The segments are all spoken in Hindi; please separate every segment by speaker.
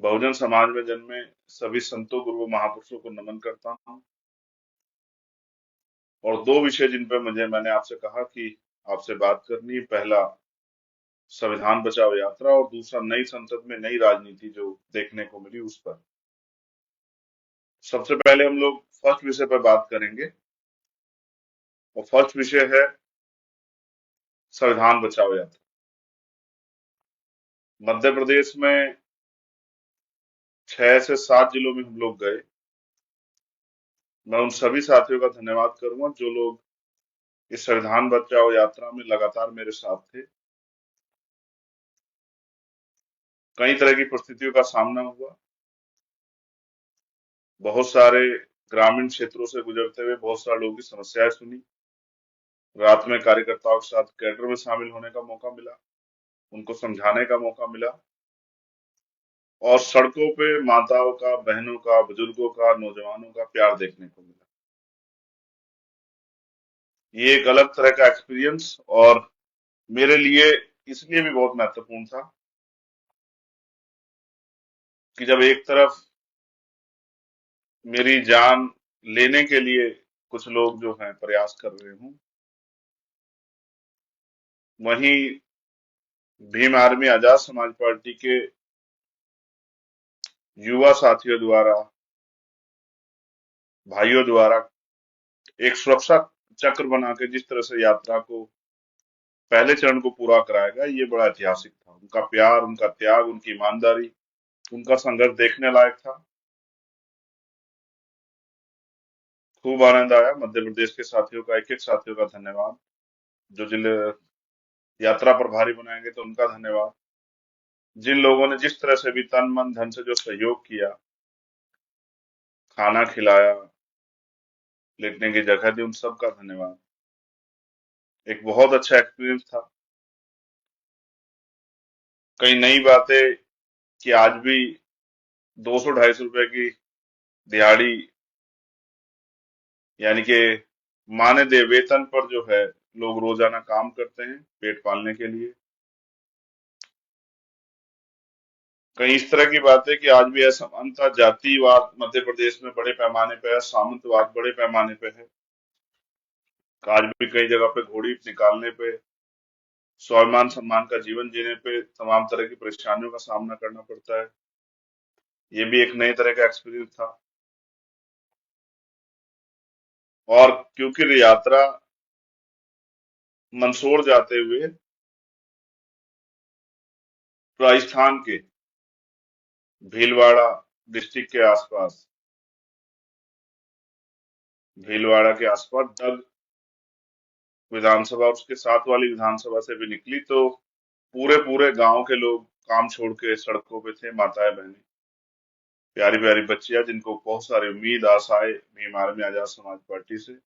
Speaker 1: बहुजन समाज में जन्मे सभी संतों गुरुओं महापुरुषों को नमन करता हूँ। और दो विषय जिन पर मैंने आपसे कहा कि आपसे बात करनी है, पहला संविधान बचाओ यात्रा और दूसरा नई संसद में नई राजनीति जो देखने को मिली उस पर। सबसे पहले हम लोग फर्स्ट विषय पर बात करेंगे और फर्स्ट विषय है संविधान बचाओ यात्रा। मध्य प्रदेश में 6 से 7 जिलों में हम लोग गए। मैं उन सभी साथियों का धन्यवाद करूंगा जो लोग इस संविधान बचाओ यात्रा में लगातार मेरे साथ थे। कई तरह की परिस्थितियों का सामना हुआ। बहुत सारे ग्रामीण क्षेत्रों से गुजरते हुए बहुत सारे लोगों की समस्याएं सुनी। रात में कार्यकर्ताओं के साथ कैडर में शामिल होने का मौका मिला, उनको समझाने का मौका मिला और सड़कों पे माताओं का, बहनों का, बुजुर्गों का, नौजवानों का प्यार देखने को मिला। ये एक अलग तरह का एक्सपीरियंस और मेरे लिए इसलिए भी बहुत महत्वपूर्ण था कि जब एक तरफ मेरी जान लेने के लिए कुछ लोग जो हैं प्रयास कर रहे हूं, वहीं भीम आर्मी आजाद समाज पार्टी के युवा साथियों द्वारा, भाइयों द्वारा एक सुरक्षा चक्र बना के जिस तरह से यात्रा को पहले चरण को पूरा कराएगा, ये बड़ा ऐतिहासिक था। उनका प्यार, उनका त्याग, उनकी ईमानदारी, उनका संघर्ष देखने लायक था। खूब आनंद आया। मध्य प्रदेश के साथियों का, एक एक साथियों का धन्यवाद। जो जिले यात्रा प्रभारी बनाएंगे तो उनका धन्यवाद। जिन लोगों ने जिस तरह से भी तन मन धन से जो सहयोग किया, खाना खिलाया, लेटने की जगह दी, उन सब का धन्यवाद। एक बहुत अच्छा एक्सपीरियंस था। कई नई बातें कि आज भी 200-250 रुपए की दिहाड़ी, यानी कि माने दे वेतन पर जो है लोग रोजाना काम करते हैं पेट पालने के लिए। कई इस तरह की बातें कि आज भी असमानता, जातिवाद मध्य प्रदेश में बड़े पैमाने पे है, सामंतवाद बड़े पैमाने पे है। आज भी कई जगह पे घोड़ी निकालने पे, स्वाभिमान सम्मान का जीवन जीने पे तमाम तरह की परेशानियों का सामना करना पड़ता है। ये भी एक नए तरह का एक्सपीरियंस था। और क्योंकि यात्रा मंदसौर जाते हुए राजस्थान के भीलवाड़ा डिस्ट्रिक्ट के आसपास, भीलवाड़ा के आसपास डग विधानसभा, उसके साथ वाली विधानसभा से भी निकली तो पूरे पूरे गांव के लोग काम छोड़ के सड़कों पे थे। माताएं, बहनें, प्यारी प्यारी बच्चियां, जिनको बहुत सारी उम्मीद, आशाएं भीम आर्मी आजाद समाज पार्टी से।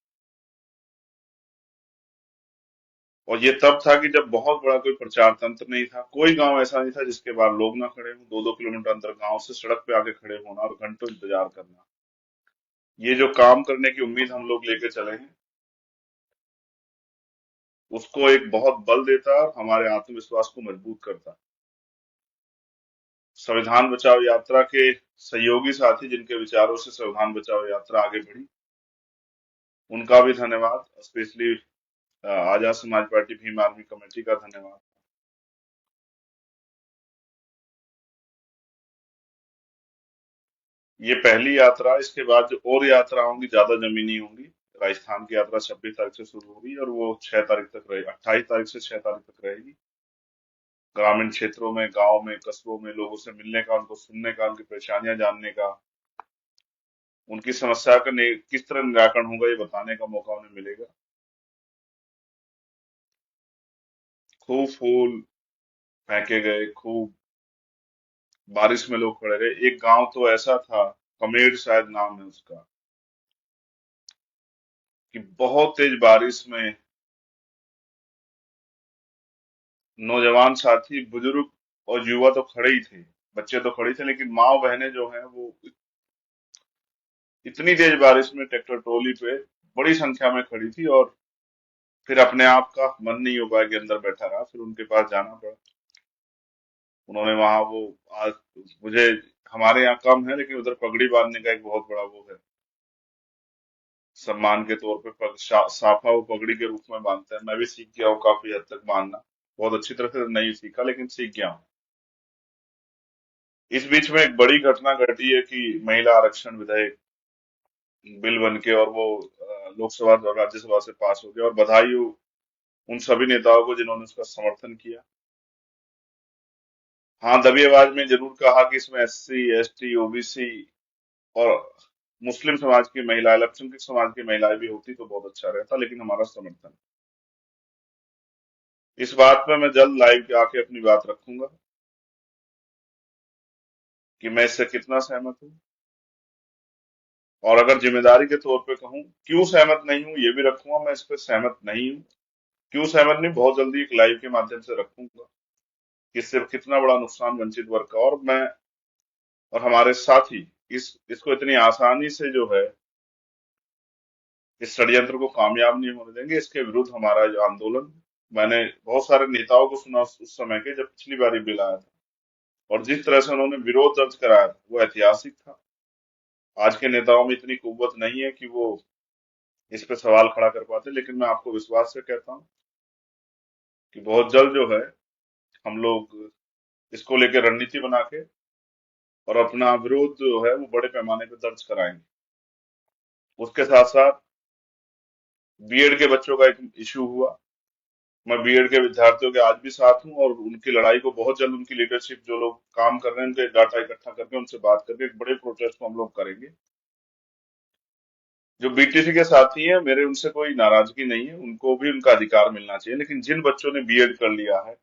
Speaker 1: और ये तब था कि जब बहुत बड़ा कोई प्रचार तंत्र नहीं था। कोई गांव ऐसा नहीं था जिसके बाहर लोग ना खड़े हों। 2-2 किलोमीटर अंदर गांव से सड़क पे आके खड़े होना और घंटों इंतजार करना, ये जो काम करने की उम्मीद हम लोग लेके चले हैं, उसको एक बहुत बल देता है और हमारे आत्मविश्वास को मजबूत करता है। संविधान बचाओ यात्रा के सहयोगी साथी जिनके विचारों से संविधान बचाओ यात्रा आगे बढ़ी, उनका भी धन्यवाद। Specially Azad Samaj party Bhim army committee का धन्यवाद। ये पहली यात्रा, इसके बाद जो और यात्रा होंगी ज्यादा जमीनी होंगी। राजस्थान की यात्रा 26 तारीख से शुरू होगी और वो 6 तारीख तक रहेगी, 28 तारीख से 6 तारीख तक रहेगी। ग्रामीण क्षेत्रों में, गांव में, कस्बों में लोगों से मिलने का, उनको सुनने का, उनकी परेशानियां जानने का, उनकी समस्या का किस तरह निराकरण होगा ये बताने का मौका उन्हें मिलेगा। खूब फूल फेंके गए, खूब बारिश में लोग खड़े रहे। एक गांव तो ऐसा था, कमेर शायद नाम है उसका, कि बहुत तेज बारिश में नौजवान साथी, बुजुर्ग और युवा तो खड़े ही थे, बच्चे तो खड़े थे, लेकिन माँ बहनें जो हैं वो इतनी तेज बारिश में ट्रैक्टर ट्रॉली पे बड़ी संख्या में खड़ी थी। और फिर अपने आप का मन नहीं हो पाया कि अंदर बैठा रहा, फिर उनके पास जाना पड़ा। उन्होंने वहां वो आज मुझे हमारे यहाँ कम है, लेकिन उधर पगड़ी बांधने का एक बहुत बड़ा वो है, सम्मान के तौर पे साफा वो पगड़ी के रूप में बांधते हैं। मैं भी सीख गया हूँ काफी हद तक बांधना, बहुत अच्छी तरह से नहीं सीखा लेकिन सीख गया हूँ। इस बीच में एक बड़ी घटना घटी है कि महिला आरक्षण विधेयक बिल बन के और वो लोकसभा और राज्यसभा से पास हो गया, और बधाई हो उन सभी नेताओं को जिन्होंने उसका समर्थन किया। हाँ, दबी आवाज में जरूर कहा कि इसमें एससी, एसटी, ओबीसी और मुस्लिम समाज की महिला, अल्पसंख्यक समाज की महिलाएं भी होती तो बहुत अच्छा रहता, लेकिन हमारा समर्थन, इस बात पे मैं जल्द लाइव आके अपनी बात रखूंगा कि मैं इससे कितना सहमत हूँ। और अगर जिम्मेदारी के तौर पे कहूँ क्यों सहमत नहीं हूँ, ये भी रखूंगा। मैं इस पे सहमत नहीं हूँ, क्यों सहमत नहीं, बहुत जल्दी एक लाइव के माध्यम से रखूंगा कि इससे कितना बड़ा नुकसान वंचित वर्ग का, और मैं और हमारे साथी इसको इतनी आसानी से जो है इस षड्यंत्र को कामयाब नहीं होने देंगे। इसके विरुद्ध हमारा जो आंदोलन, मैंने बहुत सारे नेताओं को सुना उस समय के, जब पिछली बार बिल आया था, और जिस तरह से उन्होंने विरोध दर्ज कराया था वो ऐतिहासिक था। आज के नेताओं में इतनी कुव्वत नहीं है कि वो इस पे सवाल खड़ा कर पाते, लेकिन मैं आपको विश्वास से कहता हूँ कि बहुत जल्द जो है हम लोग इसको लेकर रणनीति बना के और अपना विरोध जो है वो बड़े पैमाने पर दर्ज कराएंगे। उसके साथ साथ बीएड के बच्चों का एक इशू हुआ। मैं बीएड के विद्यार्थियों के आज भी साथ हूं, और उनकी लड़ाई को बहुत जल्द उनकी लीडरशिप जो लोग काम कर रहे हैं उनके डाटा इकट्ठा करके उनसे बात करके एक बड़े प्रोटेस्ट को हम लोग करेंगे। जो बीटीसी के साथी हैं मेरे, उनसे कोई नाराजगी नहीं है, उनको भी उनका अधिकार मिलना चाहिए, लेकिन जिन बच्चों ने बीएड कर लिया है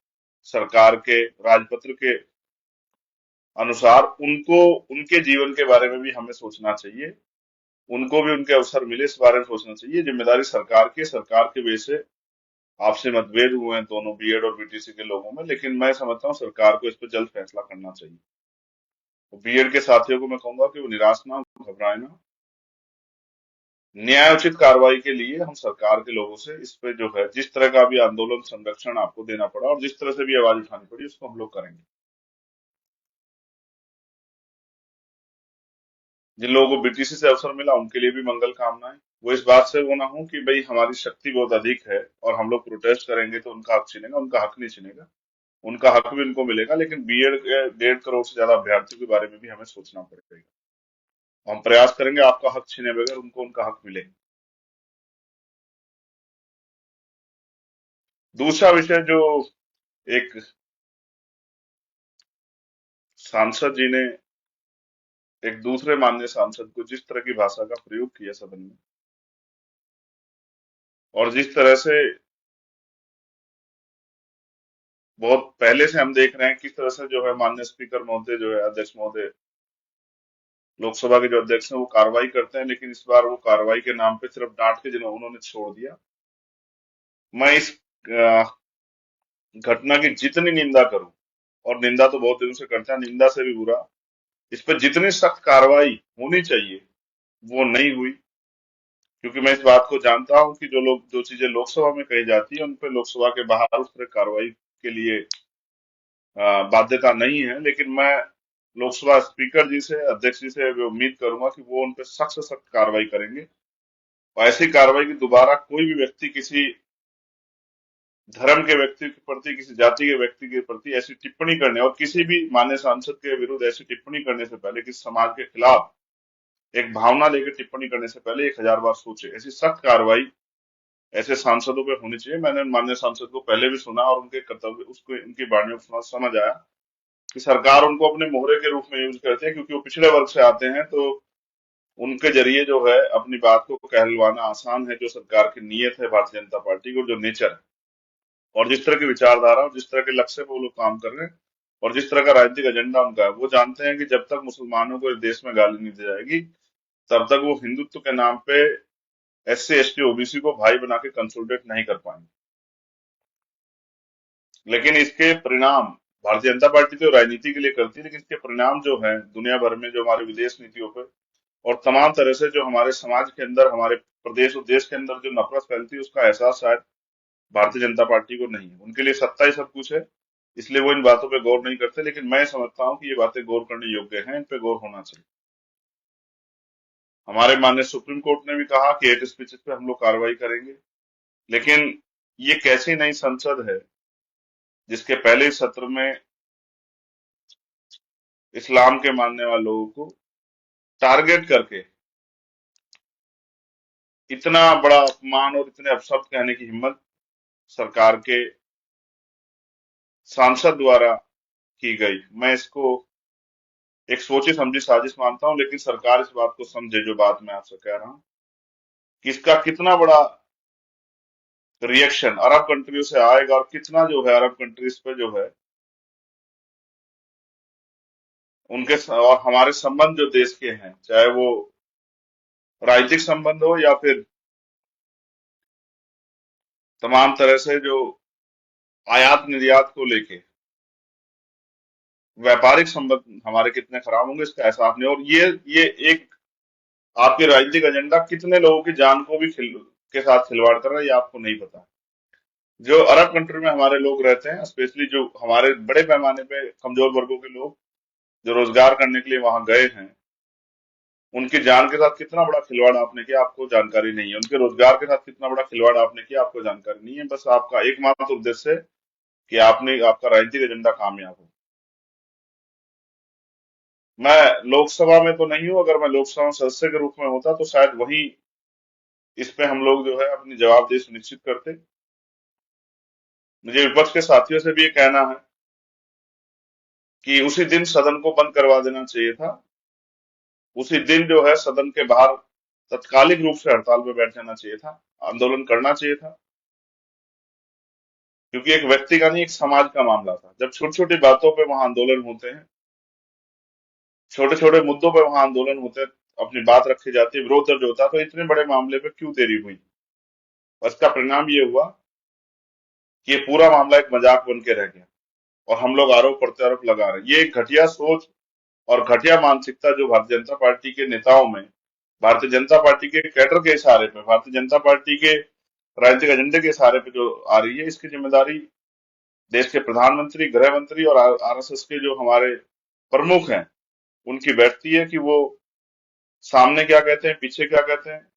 Speaker 1: सरकार के राजपत्र के अनुसार, उनको उनके जीवन के बारे में भी हमें सोचना चाहिए, उनको भी उनके अवसर मिले इस बारे में सोचना चाहिए। जिम्मेदारी सरकार की, सरकार के वजह से आपसे मतभेद हुए हैं दोनों बीएड और बीटीसी के लोगों में, लेकिन मैं समझता हूँ सरकार को इस पर जल्द फैसला करना चाहिए। बीएड के साथियों को मैं कहूंगा कि वो निराश ना हो, घबराए ना, न्यायोचित कार्रवाई के लिए हम सरकार के लोगों से इस पे जो है जिस तरह का भी आंदोलन संरक्षण आपको देना पड़ा और जिस तरह से भी आवाज उठानी पड़ी उसको हम लोग करेंगे। जिन लोगों को बीटीसी से अवसर मिला उनके लिए भी मंगल कामनाएं। वो इस बात से वो ना हो कि भाई हमारी शक्ति बहुत अधिक है और हम लोग प्रोटेस्ट करेंगे तो उनका हक छीनेगा, उनका हक नहीं छीनेगा, उनका हक भी उनको मिलेगा, लेकिन बीएड के 1.5 करोड़ से ज्यादा अभ्यर्थियों के बारे में भी हमें सोचना पड़ेगा। हम प्रयास करेंगे आपका हक छीने बगैर उनको उनका हक मिले। दूसरा विषय जो एक सांसद जी ने एक दूसरे माननीय सांसद को जिस तरह की भाषा का प्रयोग किया सदन में, और जिस तरह से बहुत पहले से हम देख रहे हैं किस तरह से जो है माननीय स्पीकर महोदय जो है, अध्यक्ष महोदय, लोकसभा के जो अध्यक्ष हैं वो कार्रवाई करते हैं, लेकिन इस बार वो कार्रवाई के नाम पे सिर्फ डांट के जिन्होंने उन्होंने छोड़ दिया। मैं इस अ, घटना की जितनी निंदा करूं, और निंदा तो बहुत दिनों से करते हैं, निंदा से भी बुरा, इस पर जितनी सख्त कार्रवाई होनी चाहिए वो नहीं हुई, क्योंकि मैं इस बात को जानता हूं कि जो चीजें लोकसभा में कही जाती है उन पर लोकसभा के बाहर उस तरह कार्रवाई के लिए बाध्यता नहीं है। लेकिन मैं लोकसभा स्पीकर जी से, अध्यक्ष जी से भी उम्मीद करूंगा कि वो उन पर सख्त से सख्त कार्रवाई करेंगे, और ऐसी कार्रवाई की दोबारा कोई भी व्यक्ति किसी धर्म के व्यक्ति के प्रति, किसी जाति के व्यक्ति के प्रति ऐसी टिप्पणी करने, और किसी भी मान्य सांसद के विरुद्ध ऐसी टिप्पणी करने से पहले, किसी समाज के खिलाफ एक भावना लेकर टिप्पणी करने से पहले 1000 बार सोचे। ऐसी सख्त कार्रवाई ऐसे सांसदों पे होनी चाहिए। मैंने माननीय सांसद को पहले भी सुना और उनके कर्तव्य, उसको उनकी वाणियों को सुना, समझ आया कि सरकार उनको अपने मोहरे के रूप में यूज करती है, क्योंकि वो पिछड़े वर्ग से आते हैं, तो उनके जरिए जो है अपनी बात को कहलवाना आसान है। जो सरकार की नीयत है भारतीय जनता पार्टी को, जो नेचर है और जिस तरह की विचारधारा और जिस तरह के लक्ष्य पर वो लोग काम कर रहे हैं और जिस तरह का राजनीतिक एजेंडा उनका है, वो जानते हैं कि जब तक मुसलमानों को इस देश में गाली नहीं दी जाएगी तब तक वो हिंदुत्व के नाम पे एससी, एसटी, ओबीसी को भाई बना के कंसोलिडेट नहीं कर पाएंगे। लेकिन इसके परिणाम, भारतीय जनता पार्टी तो राजनीति के लिए करती है, लेकिन इसके परिणाम जो है दुनिया भर में, जो हमारे विदेश नीतियों पे और तमाम तरह से जो हमारे समाज के अंदर, हमारे प्रदेश और देश के अंदर जो नफरत फैलती है, उसका एहसास शायद भारतीय जनता पार्टी को नहीं है। उनके लिए सत्ता ही सब कुछ है, इसलिए वो इन बातों पे गौर नहीं करते, लेकिन मैं समझता हूँ कि ये बातें गौर करने योग्य हैं, इन पे गौर होना चाहिए। हमारे माननीय सुप्रीम कोर्ट ने भी कहा कि हेट स्पीचेस पे हम लोग कार्रवाई करेंगे, लेकिन ये कैसी नई संसद है जिसके पहले ही सत्र में इस्लाम के मानने वाले लोगों को टारगेट करके इतना बड़ा अपमान और इतने अपशब्द कहने की हिम्मत सरकार के सांसद द्वारा की गई। मैं इसको एक सोची समझी साजिश मानता हूं, लेकिन सरकार इस बात को समझे, जो बात मैं आपसे कह रहा हूं, कि इसका कितना बड़ा रिएक्शन अरब कंट्रियों से आएगा और कितना जो है अरब कंट्रीज पे जो है और हमारे संबंध जो देश के हैं, चाहे वो राजनीतिक संबंध हो या फिर तमाम तरह से जो आयात निर्यात को लेके व्यापारिक संबंध हमारे कितने खराब होंगे, इसका एहसास नहीं। और ये एक आपके राजनीतिक एजेंडा कितने लोगों की जान को भी के साथ खिलवाड़ कर रहा है, ये आपको नहीं पता। जो अरब कंट्री में हमारे लोग रहते हैं, स्पेशली जो हमारे बड़े पैमाने पे कमजोर वर्गों के लोग जो रोजगार करने के लिए वहां गए हैं, उनकी जान के साथ कितना बड़ा खिलवाड़ आपने किया, आपको जानकारी नहीं है। उनके रोजगार के साथ कितना बड़ा खिलवाड़ आपने किया, आपको जानकारी नहीं है। बस आपका एकमात्र उद्देश्य है कि आपने आपका राजनीतिक एजेंडा कामयाब हो। मैं लोकसभा में तो नहीं हूं, अगर मैं लोकसभा में सदस्य के रूप में होता तो शायद वही इस पे हम लोग जो है अपनी जवाबदेही सुनिश्चित करते। मुझे विपक्ष के साथियों से भी ये कहना है कि उसी दिन सदन को बंद करवा देना चाहिए था। उसी दिन जो है सदन के बाहर तत्कालिक रूप से हड़ताल पे बैठ जाना चाहिए था, आंदोलन करना चाहिए था, क्योंकि एक व्यक्ति का नहीं, एक समाज का मामला था। जब छोटी छोटी बातों पे वहां आंदोलन होते हैं, छोटे छोटे मुद्दों पे वहां आंदोलन होते हैं, अपनी बात रखी जाती है, विरोध दर्ज होता है, तो इतने बड़े मामले पे क्यों देरी हुई? और इसका परिणाम ये हुआ कि ये पूरा मामला एक मजाक बन के रह गया और हम लोग आरोप प्रत्यारोप लगा रहे हैं। ये एक घटिया सोच और घटिया मानसिकता जो भारतीय जनता पार्टी के नेताओं में, भारतीय जनता पार्टी के कैडर के इशारे पे, भारतीय जनता पार्टी के राजनीतिक एजेंडे के इशारे पे जो आ रही है, इसकी जिम्मेदारी देश के प्रधानमंत्री, गृह मंत्री और आरएसएस के जो हमारे प्रमुख हैं उनकी बैठती है कि वो सामने क्या कहते हैं, पीछे क्या कहते हैं,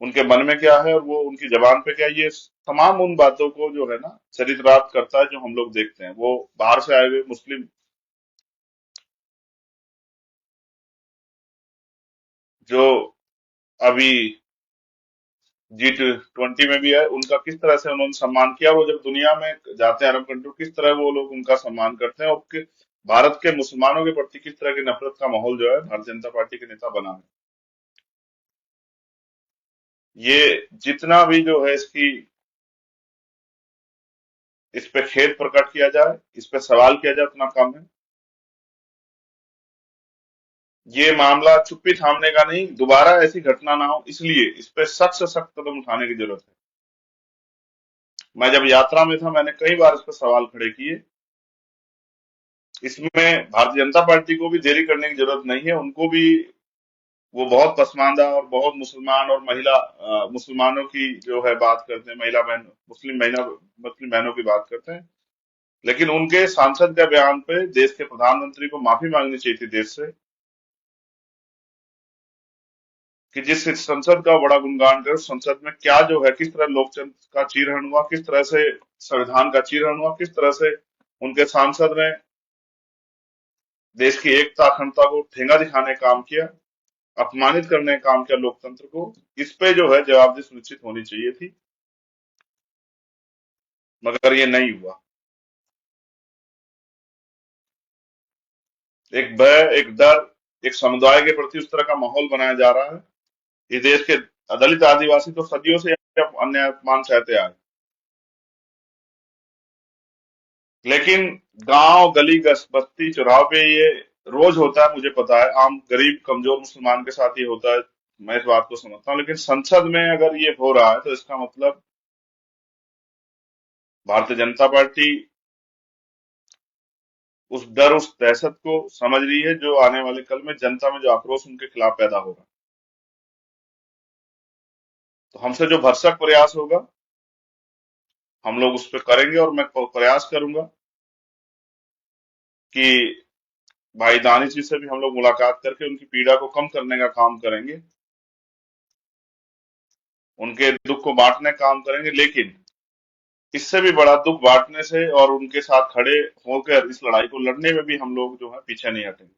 Speaker 1: उनके मन में क्या है और वो उनकी जबान पे क्या है। ये तमाम उन बातों को जो है ना चरितार्थ करता है जो हम लोग देखते हैं। वो बाहर से आए हुए मुस्लिम जो अभी G20 में भी है, उनका किस तरह से उन्होंने सम्मान किया। वो जब दुनिया में जाते हैं अरब कंट्री, किस तरह वो लोग उनका सम्मान करते हैं, और भारत के मुसलमानों के प्रति किस तरह की नफरत का माहौल जो है भारतीय जनता पार्टी के नेता बना है। ये जितना भी जो है इसकी इस पे खेद प्रकट किया जाए, इस पे सवाल किया जाए, उतना कम है। ये मामला चुप्पी थामने का नहीं, दोबारा ऐसी घटना ना हो, इसलिए इस पे सख्त से सख्त कदम उठाने की जरूरत है। मैं जब यात्रा में था, मैंने कई बार इस पर सवाल खड़े किए। इसमें भारतीय जनता पार्टी को भी देरी करने की जरूरत नहीं है। उनको भी, वो बहुत पसमानदा और बहुत मुसलमान और मुसलमानों की जो है बात करते हैं, मुस्लिम बहनों की बात करते हैं। लेकिन उनके सांसद के बयान पे देश के प्रधानमंत्री को माफी मांगनी चाहिए थी देश से, कि जिस संसद का बड़ा गुणगान करे, उस संसद में क्या जो है, किस तरह लोकतंत्र का चीरहरण हुआ, किस तरह से संविधान का चीरहरण हुआ, किस तरह से उनके सांसद ने देश की एकता अखंडता को ठेंगा दिखाने का काम किया, अपमानित करने का काम किया लोकतंत्र को। इस पे जो है जवाबदेही सुनिश्चित होनी चाहिए थी, मगर ये नहीं हुआ। एक भय, एक डर, एक समुदाय के प्रति उस तरह का माहौल बनाया जा रहा है। इस देश के दलित आदिवासी तो सदियों से अन्याय अपमान सहते आए, लेकिन गांव गली बस्ती चौराहों पे ये रोज होता है, मुझे पता है। आम गरीब कमजोर मुसलमान के साथ ये होता है, मैं इस बात को समझता हूँ। लेकिन संसद में अगर ये हो रहा है तो इसका मतलब भारतीय जनता पार्टी उस डर, उस दहशत को समझ रही है जो आने वाले कल में जनता में जो आक्रोश उनके खिलाफ पैदा होगा। तो हमसे जो भरसक प्रयास होगा, हम लोग उस पर करेंगे और मैं प्रयास करूंगा कि भाई दानिश जी से भी हम लोग मुलाकात करके उनकी पीड़ा को कम करने का काम करेंगे, उनके दुख को बांटने का काम करेंगे। लेकिन इससे भी बड़ा दुख बांटने से और उनके साथ खड़े होकर इस लड़ाई को लड़ने में भी हम लोग जो है पीछे नहीं हटेंगे।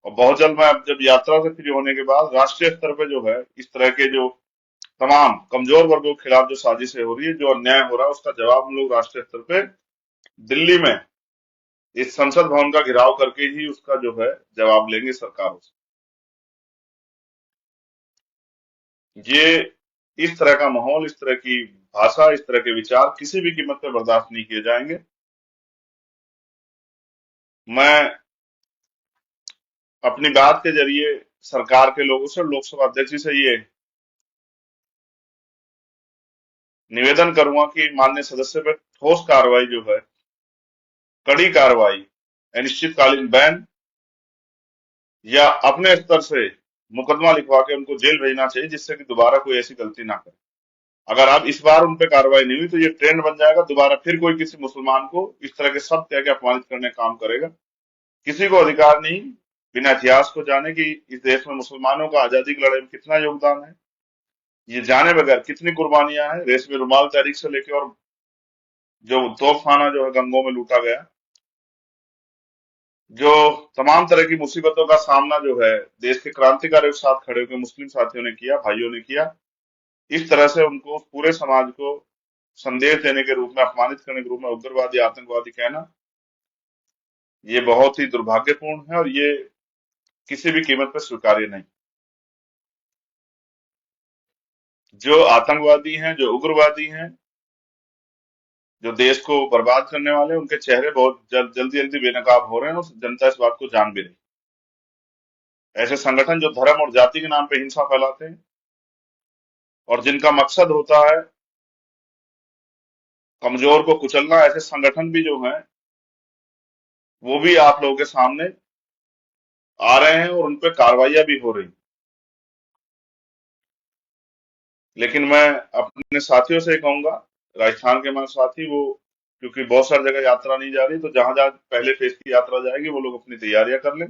Speaker 1: और बहुत जल्द मैं अब जब यात्रा से फ्री होने के बाद राष्ट्रीय स्तर पे जो है इस तरह के जो तमाम कमजोर वर्गों के खिलाफ जो साजिशें हो रही है, जो अन्याय हो रहा है, उसका जवाब हम लोग राष्ट्रीय स्तर पे दिल्ली में इस संसद भवन का घेराव करके ही उसका जो है जवाब लेंगे सरकारों से। ये इस तरह का माहौल, इस तरह की भाषा, इस तरह के विचार किसी भी कीमत पर बर्दाश्त नहीं किए जाएंगे। मैं अपनी बात के जरिए सरकार के लोगों से, लोकसभा अध्यक्ष जी से ये निवेदन करूंगा कि माननीय सदस्य पर ठोस कार्रवाई जो है, कड़ी कार्रवाई, अनिश्चितकालीन बैन या अपने स्तर से मुकदमा लिखवा के उनको जेल भेजना चाहिए, जिससे कि दोबारा कोई ऐसी गलती ना करे। अगर अब इस बार उन पे कार्रवाई नहीं हुई तो ये ट्रेंड बन जाएगा, दोबारा फिर कोई किसी मुसलमान को इस तरह के शब्द कह के अपमानित करने का काम करेगा। किसी को अधिकार नहीं बिना इतिहास को जाने कि इस देश में मुसलमानों का आजादी की लड़ाई में कितना योगदान है, ये जाने बगैर कितनी कुर्बानियां हैं। रेशमी रुमाल तहरीक से लेके और जो तोपखाना जो है गंगों में लूटा गया, जो तमाम तरह की मुसीबतों का सामना जो है देश के क्रांतिकारियों के साथ खड़े होकर मुस्लिम साथियों ने किया, भाइयों ने किया, इस तरह से उनको पूरे समाज को संदेश देने के रूप में, अपमानित करने के रूप में उग्रवादी, आतंकवादी कहना, ये बहुत ही दुर्भाग्यपूर्ण है और ये किसी भी कीमत पर स्वीकार्य नहीं। जो आतंकवादी हैं, जो उग्रवादी हैं, जो देश को बर्बाद करने वाले हैं, उनके चेहरे बहुत जल्दी जल्दी बेनकाब हो रहे हैं और जनता इस बात को जान भी रही। ऐसे संगठन जो धर्म और जाति के नाम पे हिंसा फैलाते हैं और जिनका मकसद होता है कमजोर को कुचलना, ऐसे संगठन भी जो हैं वो भी आप लोगों के सामने आ रहे हैं और उन पे कार्रवाइयां भी हो रही। लेकिन मैं अपने साथियों से कहूंगा, राजस्थान के हमारे साथी, वो क्योंकि बहुत सारी जगह यात्रा नहीं जा रही, तो जहां जहां पहले फेज की यात्रा जाएगी वो लोग अपनी तैयारियां कर लें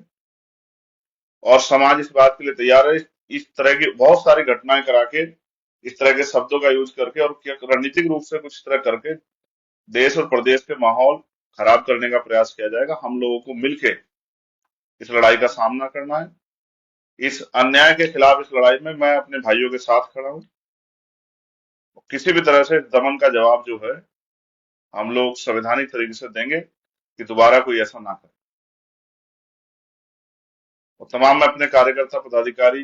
Speaker 1: और समाज इस बात के लिए तैयार है। इस तरह की बहुत सारी घटनाएं करा के, इस तरह के शब्दों का यूज करके और क्या रणनीतिक रूप से कुछ तरह करके देश और प्रदेश के माहौल खराब करने का प्रयास किया जाएगा। हम लोगों को मिलके इस लड़ाई का सामना करना है। इस अन्याय के खिलाफ इस लड़ाई में मैं अपने भाइयों के साथ खड़ा हूं। किसी भी तरह से दमन का जवाब जो है हम लोग संवैधानिक तरीके से देंगे कि दोबारा कोई ऐसा ना करे। और तमाम मैं अपने कार्यकर्ता, पदाधिकारी,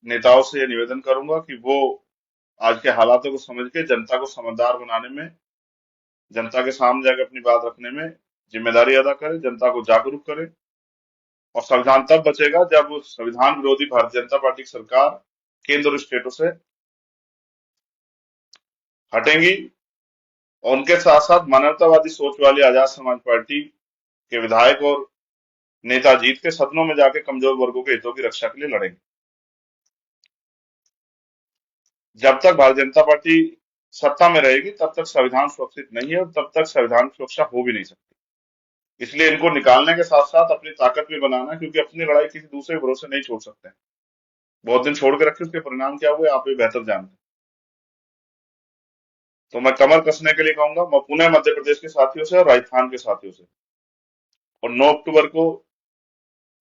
Speaker 1: नेताओं से ये निवेदन करूंगा कि वो आज के हालातों को समझ के जनता को समझदार बनाने में, जनता के सामने जाकर अपनी बात रखने में जिम्मेदारी अदा करे, जनता को जागरूक करे। और संविधान तब बचेगा जब उस संविधान विरोधी भारतीय जनता पार्टी की सरकार केंद्र और स्टेटों से हटेंगी और उनके साथ साथ मानवतावादी सोच वाली आजाद समाज पार्टी के विधायक और नेता जीत के सदनों में जाके कमजोर वर्गों के हितों की रक्षा के लिए लड़ेंगे। जब तक भारतीय जनता पार्टी सत्ता में रहेगी तब तक संविधान सुरक्षित नहीं है और तब तक संविधान की सुरक्षा हो भी नहीं सकती। इसलिए इनको निकालने के साथ साथ अपनी ताकत भी बनाना, क्योंकि अपनी लड़ाई किसी दूसरे के भरोसे नहीं छोड़ सकते। बहुत दिन छोड़ के रखे, उसके परिणाम क्या हुए आप भी बेहतर जानते हैं। तो मैं कमर कसने के लिए कहूंगा, मैं पुणे मध्य प्रदेश के साथियों से और राजस्थान के साथियों से, और 9 अक्टूबर को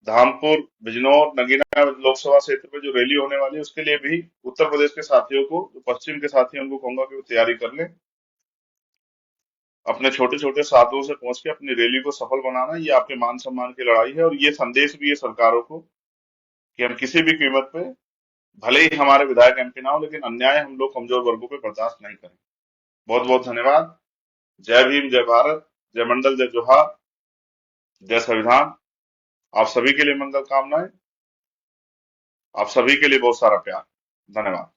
Speaker 1: धामपुर, बिजनौर, नगीना लोकसभा क्षेत्र में जो रैली होने वाली है उसके लिए भी उत्तर प्रदेश के साथियों को, जो पश्चिम के साथी हैं, उनको कहूंगा कि वो तैयारी कर लें। अपने छोटे छोटे साधनों से पहुंच के अपनी रैली को सफल बनाना, ये आपके मान सम्मान की लड़ाई है। और ये संदेश भी है सरकारों को कि हम किसी भी कीमत पे, भले ही हमारे विधायक एमपी ना हो, लेकिन अन्याय हम लोग कमजोर वर्गों पे बर्दाश्त नहीं करें। बहुत बहुत धन्यवाद। जय भीम, जय भारत, जय मंडल, जय जोहार, जय संविधान। आप सभी के लिए मंगल कामनाएं, आप सभी के लिए बहुत सारा प्यार। धन्यवाद।